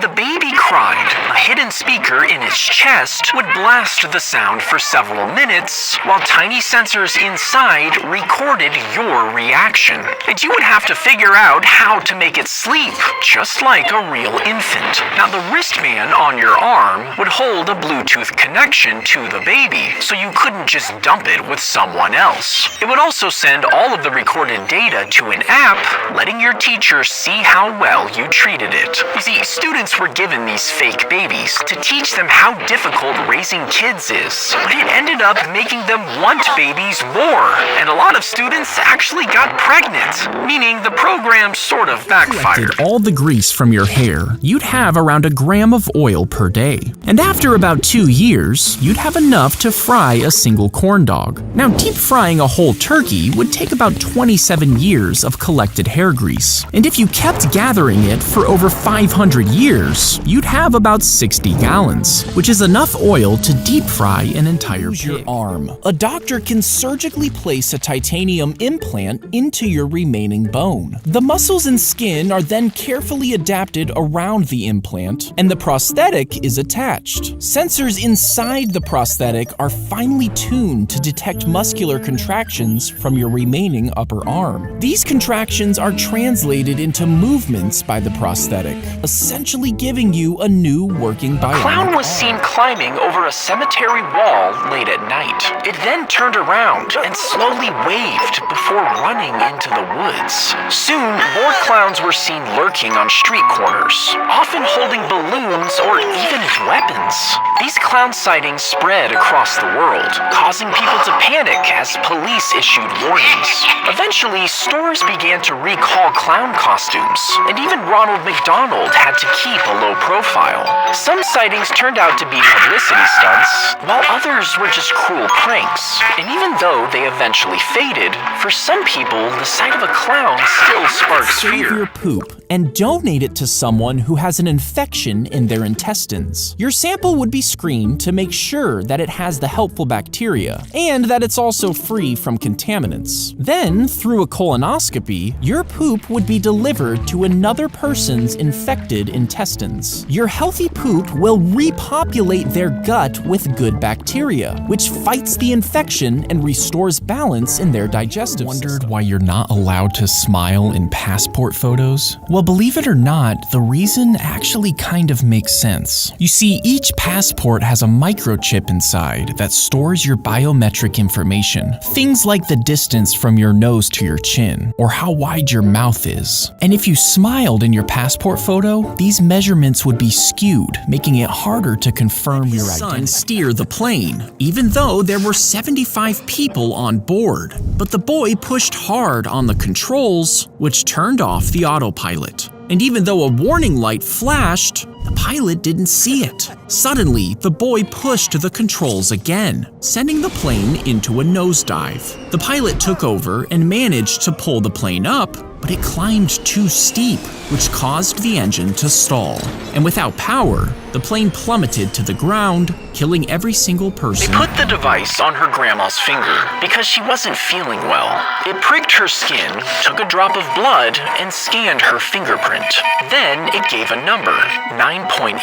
the baby cried, a hidden speaker in its chest would blast the sound for several minutes, while tiny sensors inside recorded your reaction. And you would have to figure out how to make it sleep, just like a real infant. Now, the wristband on your arm would hold a Bluetooth connection to the baby, so you couldn't just dump it with someone else. It would also send all of the recorded data to an app, letting your teacher see how well you treated it. You see, students were given these fake babies to teach them how difficult raising kids is, but it ended up making them want babies more, and a lot of students actually got pregnant, meaning the program sort of backfired. All the grease from your hair, you'd have around a gram of oil per day. And after about 2 years, you'd have enough to fry a single corn dog. Now, deep frying a whole turkey would take about 27 years of collected hair grease. And if you kept gathering it for over 500 years, you'd have about 60 gallons, which is enough oil to deep fry an entire pig. Your arm. A doctor can surgically place a titanium implant into your remaining bone. The muscles and skin are then carefully adapted around the implant, and the prosthetic is attached. Sensors inside the prosthetic are finely tuned to detect muscular contractions from your remaining upper arm. These contractions are translated into movements by the prosthetic, essentially giving you a new working bionic arm. A clown was seen climbing over a cemetery wall late at night. It then turned around and slowly waved before running into the woods. Soon, more clowns were seen lurking on street corners, often holding balloons or even weapons. These clown sightings spread across the world, causing people to panic as police issued warnings. Eventually, stores began to recall clown costumes, and even Ronald McDonald had to keep a low profile. Some sightings turned out to be publicity stunts, while others were just cruel pranks. And even though they eventually faded, for some people, the sight of a clown still sparks fear. Save your poop and donate it to someone who has an infection in their intestines. Your sample would be screened to make sure that it has the helpful bacteria and that it's also free from contaminants. Then, through a colonoscopy, your poop would be delivered to another person's infected intestines. Your healthy poop will repopulate their gut with good bacteria, which fights the infection and restores balance in their digestive system. Wondered why you're not allowed to smile in passport photos? Well, believe it or not, the reason actually kind of makes sense. You see, each passport has a microchip inside that stores your biometric information. Things like the distance from your nose to your chin, or how wide your mouth is. And if you smiled in your passport photo, these measurements would be skewed, making it harder to confirm your identity. Son steer the plane, even though there were 75 people on board. But the boy pushed hard on the controls, which turned off the autopilot. And even though a warning light flashed, the pilot didn't see it. Suddenly, the boy pushed the controls again, sending the plane into a nosedive. The pilot took over and managed to pull the plane up, but it climbed too steep, which caused the engine to stall. And without power, the plane plummeted to the ground, killing every single person. They put the device on her grandma's finger because she wasn't feeling well. It pricked her skin, took a drop of blood, and scanned her fingerprint. Then it gave a number, 9.8.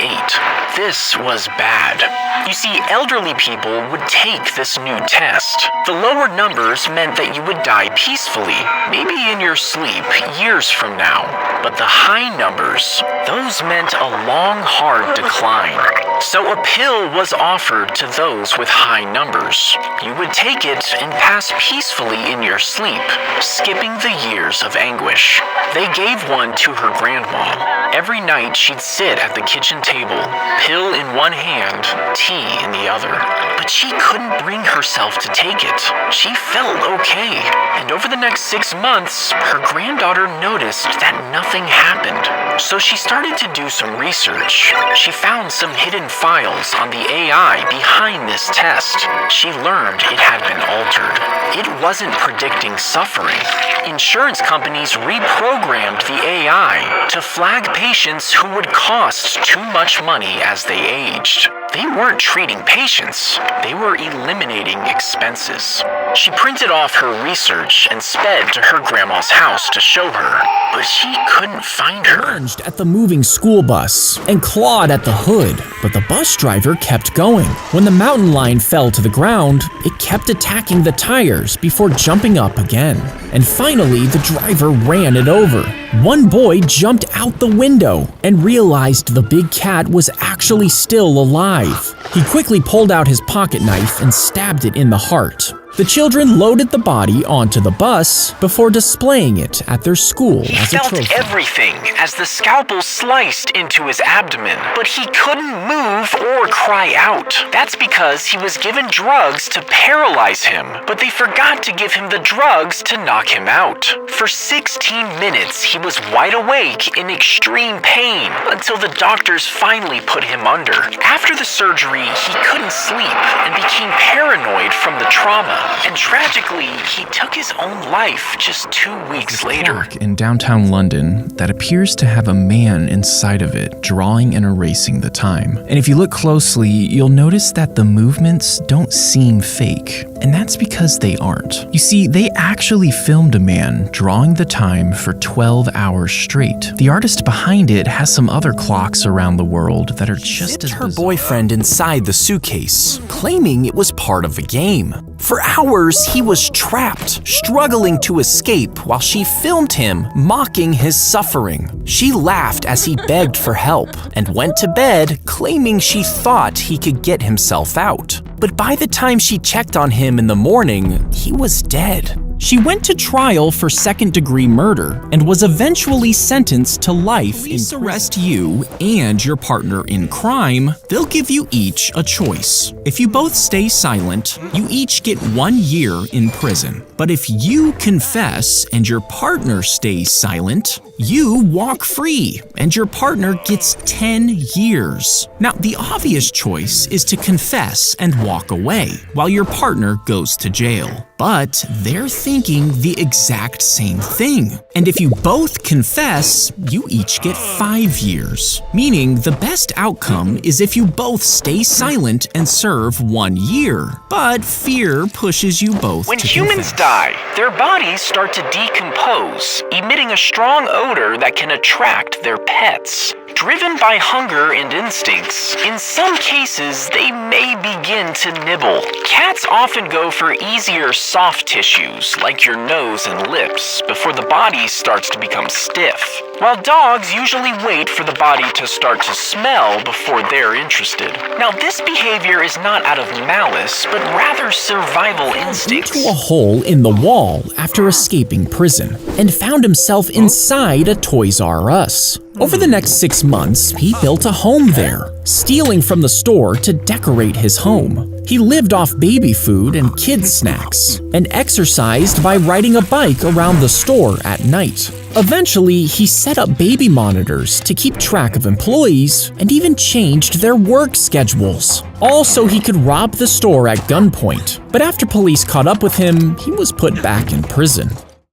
This was bad. You see, elderly people would take this new test. The lower numbers meant that you would die peacefully, maybe in your sleep years from now. But the high numbers, those meant a long, hard decline. So a pill was offered to those with high numbers. You would take it and pass peacefully in your sleep, skipping the years of anguish. They gave one to her grandma. Every night she'd sit at the kitchen table, pill in one hand, tea in the other. But she couldn't bring herself to take it. She felt okay. And over the next 6 months, her granddaughter noticed that nothing happened. So she started to do some research. She found some hidden files on the AI behind this test. She learned it had been altered. It wasn't predicting suffering. Insurance companies reprogrammed the AI to flag patients who would cost too much money as they aged. They weren't treating patients, they were eliminating expenses. She printed off her research and sped to her grandma's house to show her, but she couldn't find her. Lunged at the moving school bus and clawed at the hood, but the bus driver kept going. When the mountain lion fell to the ground, it kept attacking the tires before jumping up again. And finally, the driver ran it over. One boy jumped out the window and realized the big cat was actually still alive. He quickly pulled out his pocket knife and stabbed it in the heart. The children loaded the body onto the bus before displaying it at their school He as a felt trophy. everything as the scalpel sliced into his abdomen, but he couldn't move or cry out. That's because he was given drugs to paralyze him, but they forgot to give him the drugs to knock him out. For 16 minutes, he was wide awake in extreme pain until the doctors finally put him under. After the surgery, he couldn't sleep and became paranoid from the trauma. And tragically, he took his own life just 2 weeks later. Clock in downtown London that appears to have a man inside of it drawing and erasing the time. And if you look closely, you'll notice that the movements don't seem fake. And that's because they aren't. You see, they actually filmed a man drawing the time for 12 hours straight. The artist behind it has some other clocks around the world that are just as her bizarre. boyfriend inside the suitcase, claiming it was part of a game. For hours, he was trapped, struggling to escape while she filmed him, mocking his suffering. She laughed as he begged for help and went to bed, claiming she thought he could get himself out. But by the time she checked on him in the morning, he was dead. She went to trial for second-degree murder and was eventually sentenced to life in prison. Arrest you and your partner in crime, they'll give you each a choice. If you both stay silent, you each get 1 year in prison. But if you confess and your partner stays silent, you walk free and your partner gets 10 years. Now, the obvious choice is to confess and walk away while your partner goes to jail. But they're thinking the exact same thing. And if you both confess, you each get 5 years. Meaning the best outcome is if you both stay silent and serve 1 year. But fear pushes you both When to humans confess. die, their bodies start to decompose, emitting a strong odor that can attract their pets. Driven by hunger and instincts, in some cases they may begin to nibble. Cats often go for easier soft tissues, like your nose and lips, before the body starts to become stiff. While dogs usually wait for the body to start to smell before they're interested. Now, this behavior is not out of malice, but rather survival instincts. Into a hole in the wall after escaping prison and found himself inside a Toys R Us. Over the next 6 months, he built a home there, stealing from the store to decorate his home. He lived off baby food and kids' snacks, and exercised by riding a bike around the store at night. Eventually, he set up baby monitors to keep track of employees and even changed their work schedules. All so he could rob the store at gunpoint. But after police caught up with him, he was put back in prison.